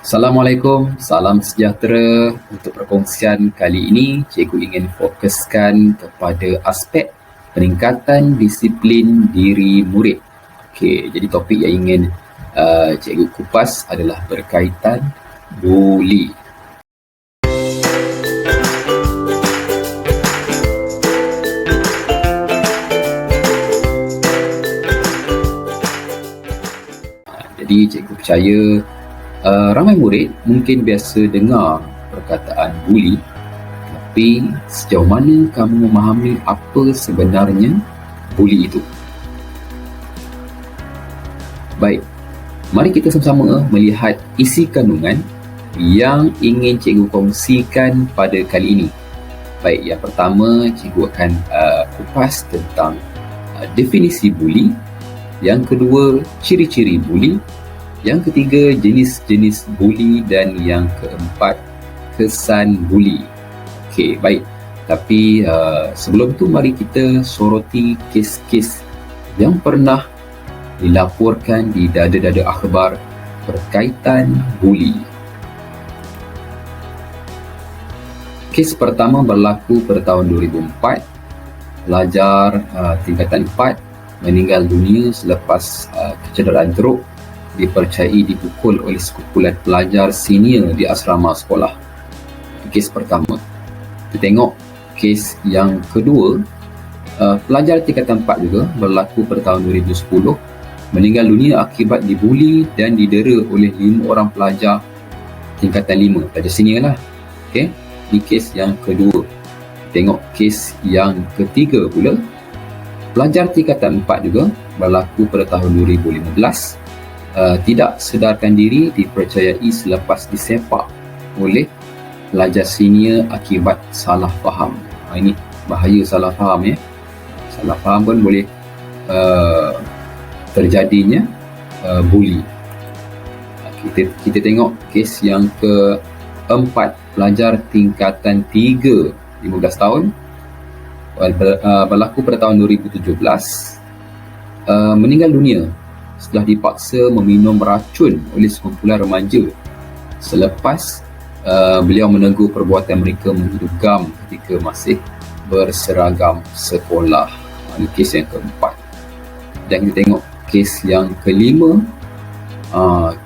Assalamualaikum, salam sejahtera. Untuk perkongsian kali ini, cikgu ingin fokuskan kepada aspek peningkatan disiplin diri murid. Okey, jadi topik yang ingin cikgu kupas adalah berkaitan buli. Jadi cikgu percaya ramai murid mungkin biasa dengar perkataan buli, tapi sejauh mana kamu memahami apa sebenarnya buli itu? Baik, mari kita sama-sama melihat isi kandungan yang ingin cikgu kongsikan pada kali ini. Baik, yang pertama cikgu akan kupas tentang definisi buli. Yang kedua, ciri-ciri buli. Yang ketiga, jenis-jenis buli. Dan yang keempat, kesan buli. Okey, baik. Tapi sebelum itu, mari kita soroti kes-kes yang pernah dilaporkan di dada-dada akhbar berkaitan buli. Kes pertama berlaku pada tahun 2004. Pelajar tingkatan 4 meninggal dunia selepas kecederaan teruk dipercayai dipukul oleh sekumpulan pelajar senior di asrama sekolah. Kes pertama. Kita tengok kes yang kedua. Pelajar tingkatan 4 juga berlaku pada tahun 2010, meninggal dunia akibat dibuli dan didera oleh 5 orang pelajar tingkatan 5, pelajar senior lah. Okay? Ini kes yang kedua. Tengok kes yang ketiga pula. Pelajar tingkatan 4 juga berlaku pada tahun 2015. Tidak sedarkan diri dipercayai selepas disepak oleh pelajar senior akibat salah faham. Ini bahaya salah faham ya. Salah faham pun boleh terjadinya buli. Kita tengok kes yang keempat. Pelajar tingkatan 3, 15 tahun, berlaku pada tahun 2017, meninggal dunia setelah dipaksa meminum racun oleh sekumpulan remaja selepas beliau menegur perbuatan mereka menghidup gam ketika masih berseragam sekolah. Ini kes yang keempat. Dan kita tengok kes yang kelima.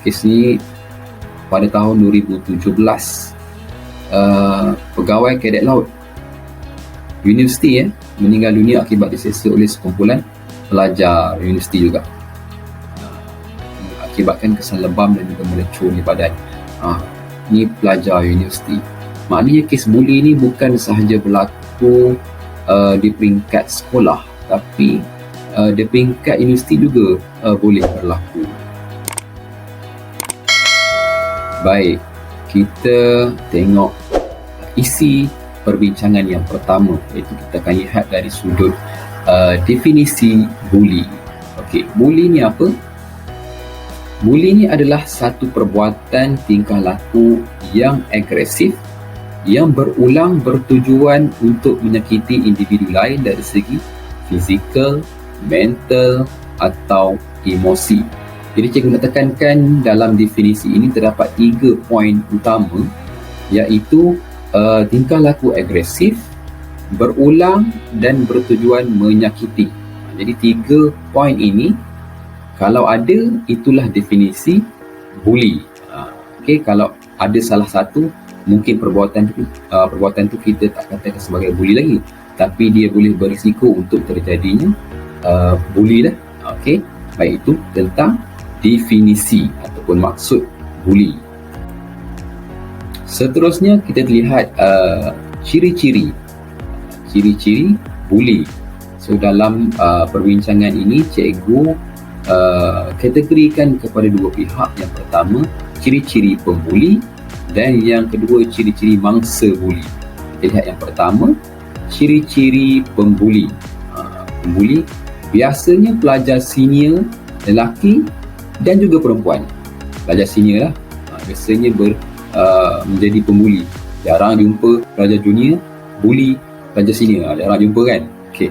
Kes ni pada tahun 2017, pegawai kadet laut universiti meninggal dunia akibat diseksa oleh sekumpulan pelajar universiti juga, akibatkan kesan lebam dan juga melecur di badan. Ni pelajar universiti. Maknanya kes buli ni bukan sahaja berlaku di peringkat sekolah, tapi di peringkat universiti juga boleh berlaku. Baik, kita tengok isi perbincangan yang pertama, iaitu kita akan lihat dari sudut definisi buli. Okey, buli ni apa? Buli ni adalah satu perbuatan tingkah laku yang agresif yang berulang bertujuan untuk menyakiti individu lain dari segi fizikal, mental atau emosi. Jadi cikgu nak tekankan dalam definisi ini terdapat 3 poin utama, iaitu tingkah laku agresif, berulang dan bertujuan menyakiti. Jadi 3 poin ini kalau ada, itulah definisi buli. Okey, kalau ada salah satu, mungkin perbuatan tu kita tak katakan sebagai buli lagi, tapi dia boleh berisiko untuk terjadinya buli lah. Okey, baik, itu tentang definisi ataupun maksud buli. Seterusnya kita lihat ciri-ciri buli. So dalam perbincangan ini cikgu kategorikan kepada 2 pihak. Yang pertama, ciri-ciri pembuli, dan yang kedua, ciri-ciri mangsa buli. Kita lihat yang pertama, ciri-ciri pembuli. Pembuli biasanya pelajar senior lelaki dan juga perempuan. Pelajar senior lah biasanya menjadi pembuli. Jarang jumpa pelajar junior buli pelajar senior, jarang jumpa kan. Okey.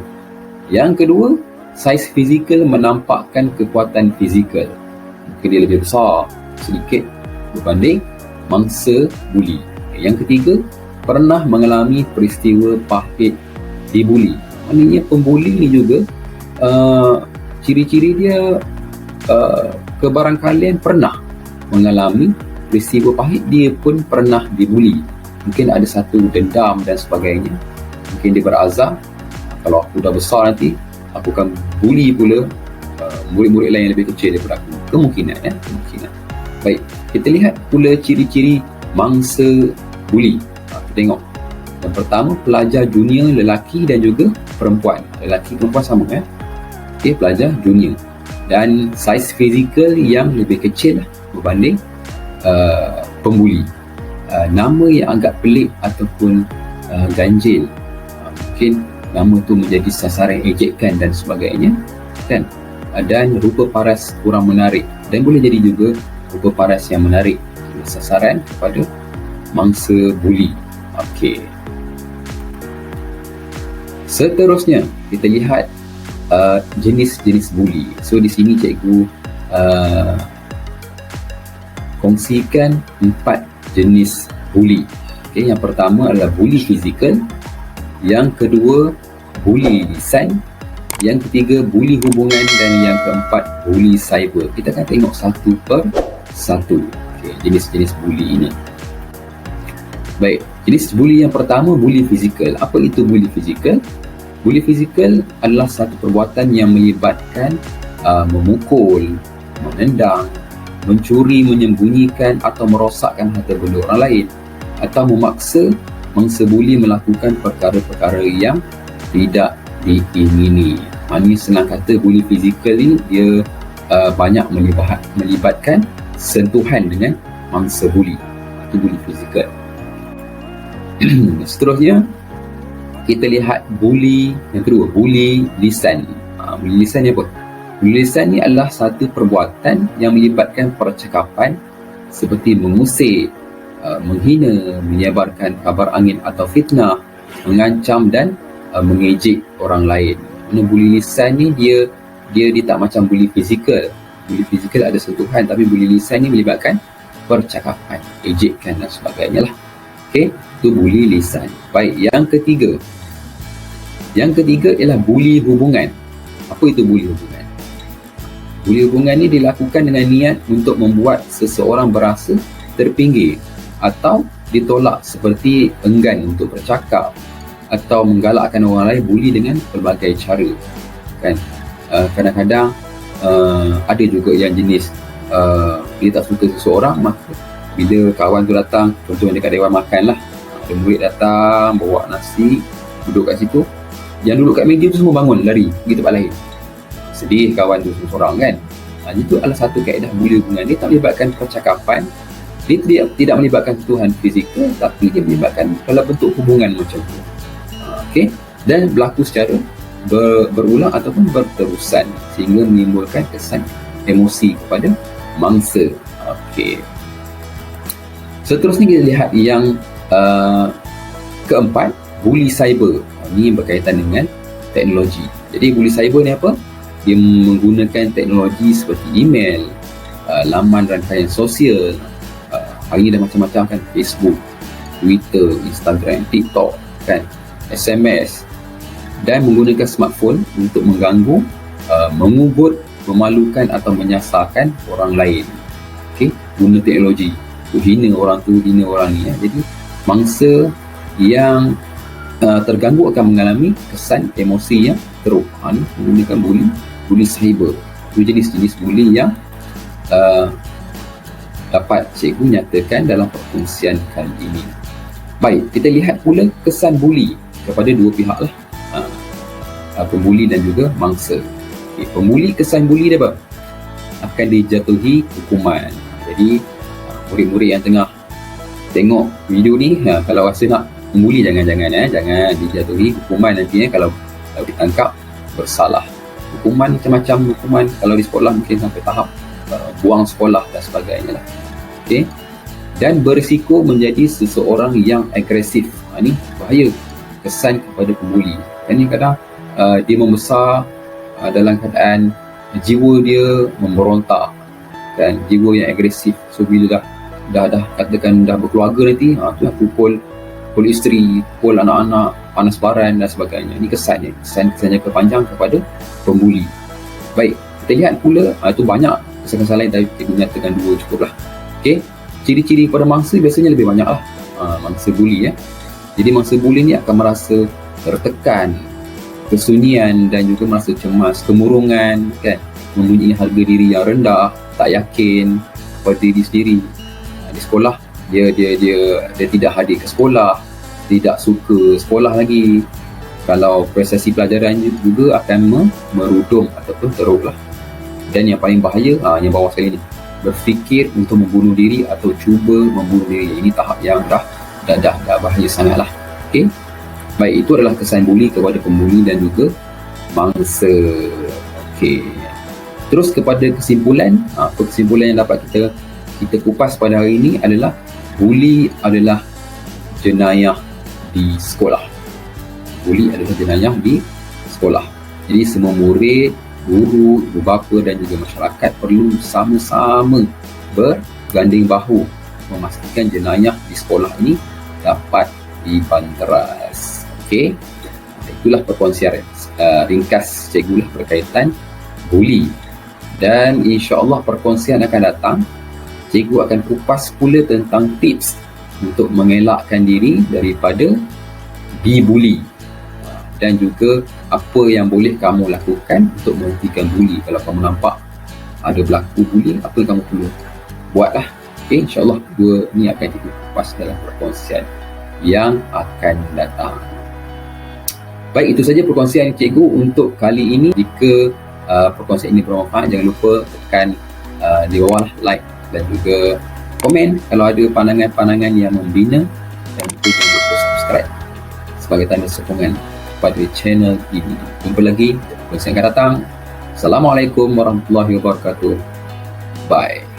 Yang kedua, saiz fizikal menampakkan kekuatan fizikal. Mungkin dia lebih besar sedikit berbanding mangsa buli. Yang ketiga, pernah mengalami peristiwa pahit dibuli. Maknanya pembuli ni juga ciri-ciri dia kebarangkalian pernah mengalami peristiwa pahit, dia pun pernah dibuli. Mungkin ada satu dendam dan sebagainya. Mungkin dia berazam, kalau aku dah besar nanti aku akan buli pula murid-murid lain yang lebih kecil daripada aku. Kemungkinan. Baik, kita lihat pula ciri-ciri mangsa buli. Kita tengok. Yang pertama, pelajar junior lelaki dan juga perempuan. Lelaki perempuan sama pelajar junior. Dan saiz fizikal yang lebih kecil berbanding pembuli. Nama yang agak pelik ataupun ganjil. Mungkin nama tu menjadi sasaran ejekan dan sebagainya, kan? Dan rupa paras kurang menarik, dan boleh jadi juga rupa paras yang menarik, sasaran kepada mangsa buli. Okey. Seterusnya kita lihat jenis-jenis buli. So di sini cikgu kongsikan 4 jenis buli. Okay, yang pertama adalah buli fizikal, yang kedua buli lisan, yang ketiga buli hubungan, dan yang keempat buli cyber. Kita akan tengok satu per satu, jenis-jenis buli ini. Baik, jenis buli yang pertama, buli fizikal. Apa itu buli fizikal? Buli fizikal adalah satu perbuatan yang melibatkan memukul, menendang, mencuri, menyembunyikan atau merosakkan harta benda orang lain, atau memaksa mangsa buli melakukan perkara-perkara yang tidak diingini. Maknanya senang kata, buli fizikal ni dia banyak melibatkan sentuhan dengan mangsa buli. Itu buli fizikal. Seterusnya kita lihat buli yang kedua, buli lisan. Buli lisan ni apa? Buli lisan ni adalah satu perbuatan yang melibatkan percakapan seperti mengusik, menghina, menyebarkan kabar angin atau fitnah, mengancam dan mengejek orang lain. Buli lisan ni dia tak macam buli fizikal. Buli fizikal ada sentuhan, tapi buli lisan ni melibatkan percakapan, ejekan dan sebagainya lah. Okey, itu buli lisan. Baik, yang ketiga. Yang ketiga ialah buli hubungan. Apa itu buli hubungan? Buli hubungan ni dilakukan dengan niat untuk membuat seseorang berasa terpinggir atau ditolak, seperti enggan untuk bercakap atau menggalakkan orang lain. Buli dengan pelbagai cara, kan? Kadang-kadang ada juga yang jenis dia tak suka seseorang, maka bila kawan tu datang, contohnya dekat dewan makan lah, ada murid datang bawa nasi, duduk kat situ, yang duduk kat meja tu semua bangun lari pergi tempat lain. Sedih kawan tu seorang, kan? Itu adalah satu kaedah buli hubungan. Dia tak melibatkan percakapan, dia tidak melibatkan sentuhan fizikal, tapi dia melibatkan dalam bentuk hubungan macam tu. Okey, dan berlaku secara berulang ataupun berterusan sehingga menimbulkan kesan emosi kepada mangsa. Okey. Seterusnya kita lihat yang keempat, buli cyber. Ini berkaitan dengan teknologi. Jadi buli cyber ni apa? Dia menggunakan teknologi seperti email, laman rangkaian sosial. Hari ini dah macam-macam, kan? Facebook, Twitter, Instagram, TikTok, kan? SMS, dan menggunakan smartphone untuk mengganggu, mengubur, memalukan atau menyasarkan orang lain. Okey, guna teknologi hina orang tu, hina orang ni. Jadi mangsa yang terganggu akan mengalami kesan emosi yang teruk. Ni menggunakan buli cyber. Itu jenis-jenis buli yang dapat cikgu nyatakan dalam perkongsian kali ini. Baik, kita lihat pula kesan buli kepada dua pihak lah, pembuli dan juga mangsa. Okay, pembuli, kesan buli dia apa? Akan dijatuhi hukuman. Jadi murid-murid yang tengah tengok video ni, kalau rasa nak membuli, jangan dijatuhi hukuman nanti, kalau ditangkap bersalah. Hukuman macam-macam hukuman. Kalau di sekolah mungkin sampai tahap buang sekolah dan sebagainya lah. Okay. Dan berisiko menjadi seseorang yang agresif. Ini bahaya kesan kepada pembuli. Ini kadang dia membesar dalam keadaan jiwa dia memberontak, kan? Jiwa yang agresif. So bila dah dah katakan dah berkeluarga nanti, tu yang pukul isteri, pukul anak-anak, panas baran dan sebagainya. Ini kesannya jangka panjang kepada pembuli. Baik, kita lihat pula itu banyak kesan-kesan lain, tapi cikgu nyatakan 2 cukuplah. Okey, ciri-ciri pada mangsa biasanya lebih banyak lah. Mangsa buli ya. Jadi mangsa buli ni akan merasa tertekan, kesunyian dan juga merasa cemas, kemurungan kan, mempunyai harga diri yang rendah, tak yakin pada diri sendiri. Di sekolah dia tidak hadir ke sekolah, tidak suka sekolah lagi. Kalau prestasi pelajaran juga akan merudum ataupun teruk lah. Dan yang paling bahaya, yang bawah sekali ni, berfikir untuk membunuh diri atau cuba membunuh diri. Ini tahap yang dah bahaya sangat lah. Okay? Baik, itu adalah kesan buli kepada pembuli dan juga mangsa. Okay. Terus kepada kesimpulan, kesimpulan yang dapat kita kupas pada hari ini adalah buli adalah jenayah di sekolah. Buli adalah jenayah di sekolah. Jadi semua murid, guru, ibu bapa dan juga masyarakat perlu sama-sama berganding bahu memastikan jenayah di sekolah ini dapat dibanteras. Okey. Itulah perkongsian ringkas cikgu lah berkaitan buli. Dan insya-Allah perkongsian akan datang, cikgu akan kupas pula tentang tips untuk mengelakkan diri daripada dibuli dan juga apa yang boleh kamu lakukan untuk menghentikan buli. Kalau kamu nampak ada berlaku buli, apa yang kamu perlu buatlah. Okay, insyaAllah dua ni akan cikgu kupas dalam perkongsian yang akan datang. Baik, itu saja perkongsian cikgu untuk kali ini. Jika perkongsian ini bermanfaat, jangan lupa tekan di bawah like dan juga komen kalau ada pandangan-pandangan yang membina, dan juga jangan lupa subscribe sebagai tanda sokongan pada channel ini. Jumpa lagi perkongsian akan datang. Assalamualaikum warahmatullahi wabarakatuh. Bye.